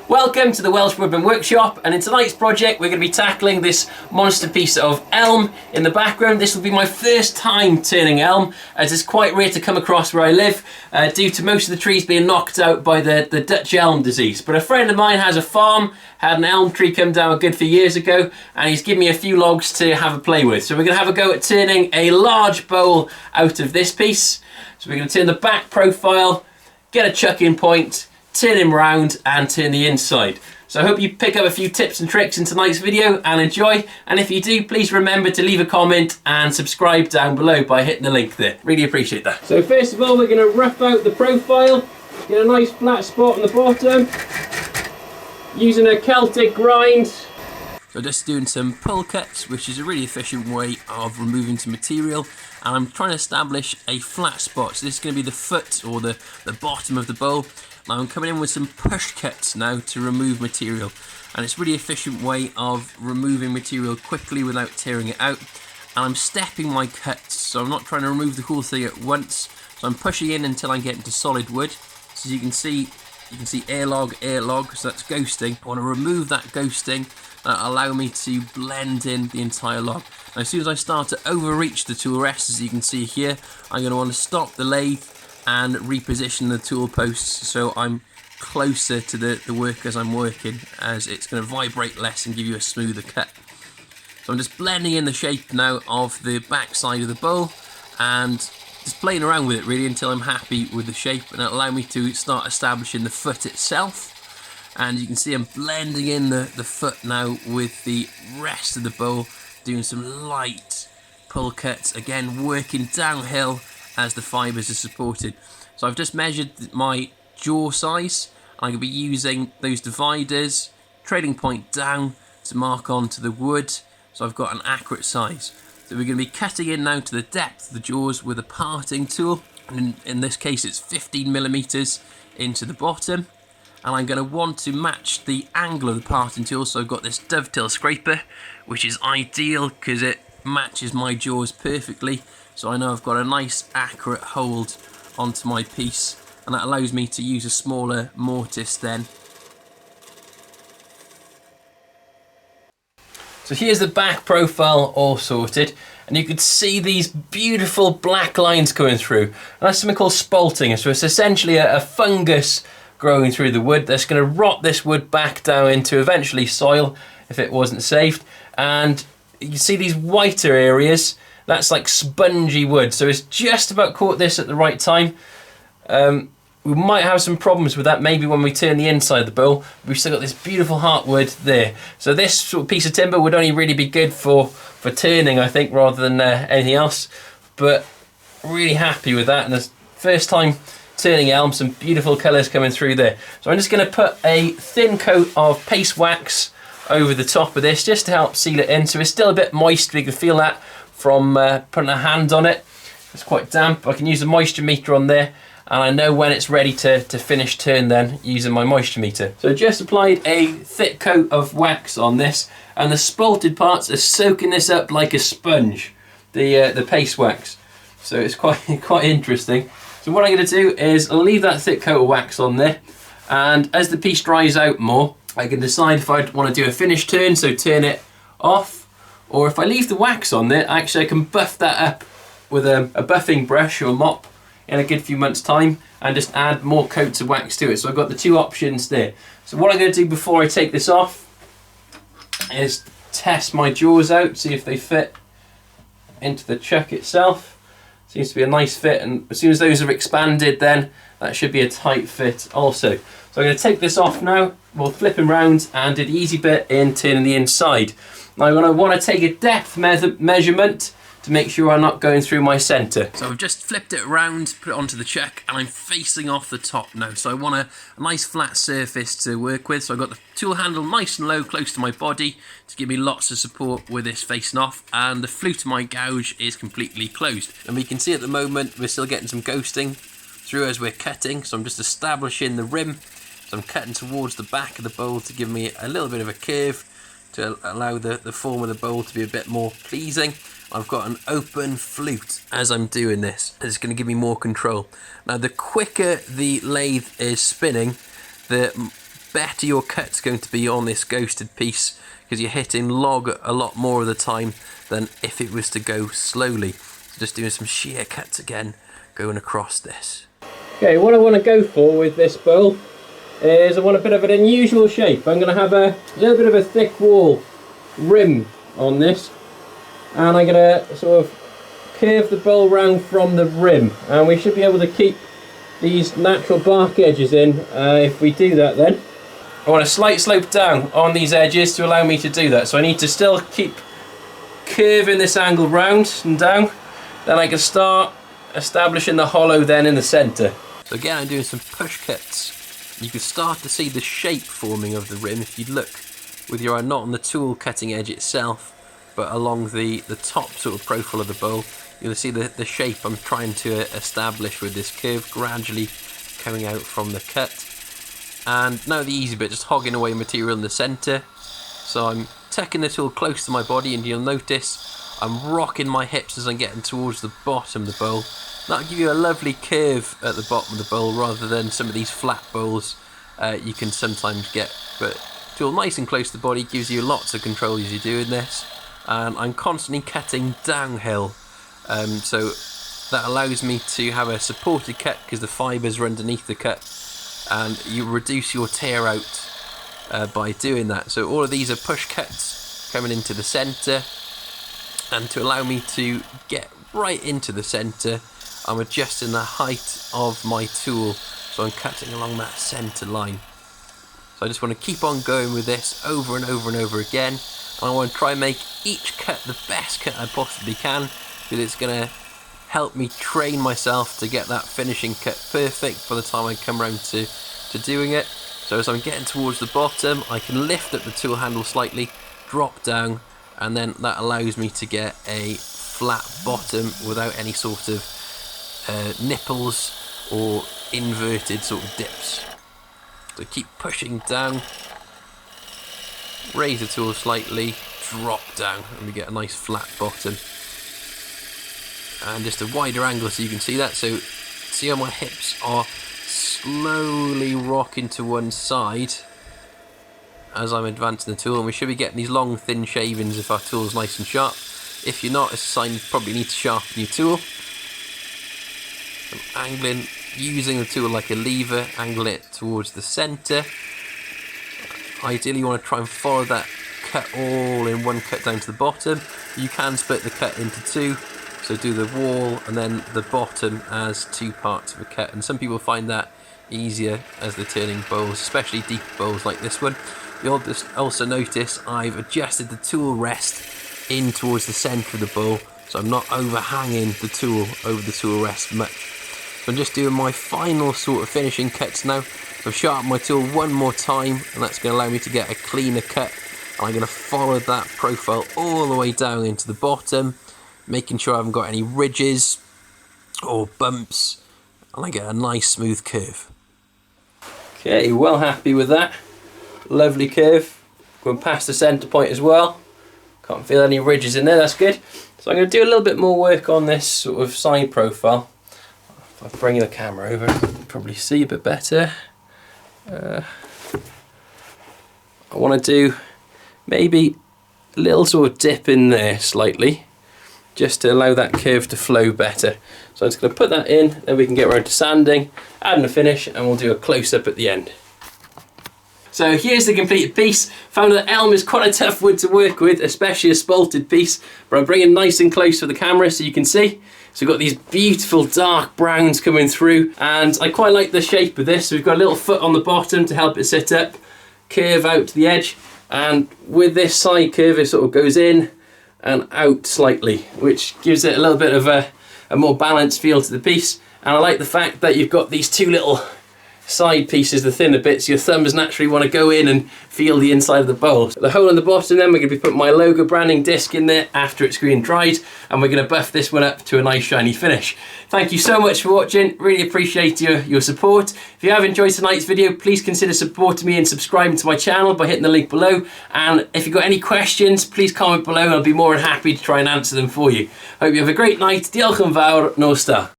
Welcome to the Welsh Woodman Workshop, and in tonight's project we're going to be tackling this monster piece of elm in the background. This will be my first time turning elm, as it's quite rare to come across where I live due to most of the trees being knocked out by the Dutch elm disease. But a friend of mine has a farm, had an elm tree come down a good few years ago, and he's given me a few logs to have a play with. So we're going to have a go at turning a large bowl out of this piece. So we're going to turn the back profile, get a chuck-in point, turn him round and turn the inside. So I hope you pick up a few tips and tricks in tonight's video and enjoy. And if you do, please remember to leave a comment and subscribe down below by hitting the link there. Really appreciate that. So first of all, we're going to rough out the profile, get a nice flat spot on the bottom, using a Celtic grind. So just doing some pull cuts, which is a really efficient way of removing some material. And I'm trying to establish a flat spot. So this is going to be the foot or the bottom of the bowl. Now I'm coming in with some push cuts now to remove material, and it's a really efficient way of removing material quickly without tearing it out. And I'm stepping my cuts, so I'm not trying to remove the whole thing at once. So I'm pushing in until I get into solid wood. So as you can see airlog, so that's ghosting. I want to remove that ghosting, that'll allow me to blend in the entire log. Now as soon as I start to overreach the tool rest, as you can see here, I'm going to want to stop the lathe and reposition the tool posts so I'm closer to the work as I'm working, as it's going to vibrate less and give you a smoother cut. So I'm just blending in the shape now of the back side of the bowl and just playing around with it really until I'm happy with the shape, and it'll allow me to start establishing the foot itself. And you can see I'm blending in the foot now with the rest of the bowl, doing some light pull cuts, again working downhill as the fibres are supported. So I've just measured my jaw size. I'm going to be using those dividers, trading point down to mark onto the wood, so I've got an accurate size. So we're going to be cutting in now to the depth of the jaws with a parting tool, and in this case it's 15mm into the bottom. And I'm going to want to match the angle of the parting tool, so I've got this dovetail scraper, which is ideal because it matches my jaws perfectly. So I know I've got a nice accurate hold onto my piece, and that allows me to use a smaller mortise then. So here's the back profile all sorted, and you can see these beautiful black lines coming through. And that's something called spaulting. So it's essentially a fungus growing through the wood that's going to rot this wood back down into eventually soil if it wasn't saved. And you can see these whiter areas. That's like spongy wood, so it's just about caught this at the right time. We might have some problems with that maybe when we turn the inside of the bowl. We've still got this beautiful heartwood there. So this sort of piece of timber would only really be good for turning, I think, rather than anything else. But really happy with that, and the first time turning elm, some beautiful colours coming through there. So I'm just going to put a thin coat of paste wax over the top of this just to help seal it in. So it's still a bit moist, we can feel that from putting a hand on it. It's quite damp. I can use a moisture meter on there, and I know when it's ready to finish turn then using my moisture meter. So just applied a thick coat of wax on this, and the spaulted parts are soaking this up like a sponge, the paste wax. So it's quite interesting. So what I'm going to do is I'll leave that thick coat of wax on there, and as the piece dries out more, I can decide if I want to do a finish turn, so turn it off. Or if I leave the wax on there, actually I can buff that up with a buffing brush or mop in a good few months' time and just add more coats of wax to it. So I've got the two options there. So what I'm going to do before I take this off is test my jaws out, see if they fit into the chuck itself. Seems to be a nice fit, and as soon as those are expanded then that should be a tight fit also. So I'm going to take this off now, we'll flip him round and do the easy bit in turning the inside. Now I'm going to want to take a depth measurement to make sure I'm not going through my centre. So I've just flipped it around, put it onto the chuck, and I'm facing off the top now. So I want a nice flat surface to work with. So I've got the tool handle nice and low, close to my body, to give me lots of support with this facing off, and the flute of my gouge is completely closed. And we can see at the moment we're still getting some ghosting through as we're cutting, so I'm just establishing the rim. So I'm cutting towards the back of the bowl to give me a little bit of a curve to allow the form of the bowl to be a bit more pleasing. I've got an open flute as I'm doing this. It's going to give me more control. Now the quicker the lathe is spinning, the better your cut's going to be on this ghosted piece, because you're hitting log a lot more of the time than if it was to go slowly. So just doing some shear cuts again, going across this. Okay, what I want to go for with this bowl is I want a bit of an unusual shape. I'm going to have a little bit of a thick wall rim on this, and I'm going to sort of curve the bowl round from the rim, and we should be able to keep these natural bark edges in if we do that. Then I want a slight slope down on these edges to allow me to do that, so I need to still keep curving this angle round and down. Then I can start establishing the hollow then in the centre. So again, I'm doing some push cuts. You can start to see the shape forming of the rim if you look with your eye, not on the tool cutting edge itself, but along the top sort of profile of the bowl. You'll see the shape I'm trying to establish with this curve gradually coming out from the cut. And now the easy bit, just hogging away material in the centre. So I'm tucking the tool close to my body, and you'll notice I'm rocking my hips as I'm getting towards the bottom of the bowl. That'll give you a lovely curve at the bottom of the bowl rather than some of these flat bowls you can sometimes get. But tool nice and close to the body gives you lots of control as you're doing this. And I'm constantly cutting downhill. So that allows me to have a supported cut because the fibres are underneath the cut, and you reduce your tear out by doing that. So all of these are push cuts coming into the centre, and to allow me to get right into the centre, I'm adjusting the height of my tool, so I'm cutting along that centre line. So I just want to keep on going with this over and over and over again, and I want to try and make each cut the best cut I possibly can, because it's going to help me train myself to get that finishing cut perfect by the time I come around to doing it. So as I'm getting towards the bottom, I can lift up the tool handle slightly, drop down, and then that allows me to get a flat bottom without any sort of nipples or inverted sort of dips. So keep pushing down, raise the tool slightly, drop down, and we get a nice flat bottom. And just a wider angle so you can see that. So see how my hips are slowly rocking to one side as I'm advancing the tool, and we should be getting these long thin shavings if our tool's nice and sharp. If you're not, it's a sign you probably need to sharpen your tool. I'm angling, using the tool like a lever, angling it towards the centre. Ideally you want to try and follow that cut all in one cut down to the bottom. You can split the cut into two, so do the wall and then the bottom as two parts of a cut, and some people find that easier as they're turning bowls, especially deep bowls like this one. You'll just also notice I've adjusted the tool rest in towards the centre of the bowl, so I'm not overhanging the tool over the tool rest much. So I'm just doing my final sort of finishing cuts now. So I've sharpened my tool one more time, and that's going to allow me to get a cleaner cut. And I'm going to follow that profile all the way down into the bottom, making sure I haven't got any ridges or bumps, and I get a nice smooth curve. Okay, well happy with that. Lovely curve, going past the centre point as well. Can't feel any ridges in there, that's good. So I'm going to do a little bit more work on this sort of side profile. If I bring the camera over, you can probably see a bit better. I want to do maybe a little sort of dip in there slightly, just to allow that curve to flow better. So I'm just going to put that in, then we can get around to sanding, adding a finish, and we'll do a close-up at the end. So here's the completed piece. Found that elm is quite a tough wood to work with, especially a spaulted piece, but I'm bringing nice and close for the camera so you can see. So we've got these beautiful dark browns coming through, and I quite like the shape of this. So we've got a little foot on the bottom to help it sit up, curve out to the edge, and with this side curve it sort of goes in and out slightly, which gives it a little bit of a more balanced feel to the piece. And I like the fact that you've got these two little side pieces, the thinner bits. Your thumbs naturally want to go in and feel the inside of the bowl. The hole in the bottom, then we're going to be putting my logo branding disc in there after it's green dried, and we're going to buff this one up to a nice shiny finish. Thank you so much for watching, really appreciate your support. If you have enjoyed tonight's video, please consider supporting me and subscribing to my channel by hitting the link below, and if you've got any questions, please comment below and I'll be more than happy to try and answer them for you. Hope you have a great night. Diolch yn fawr, nos da.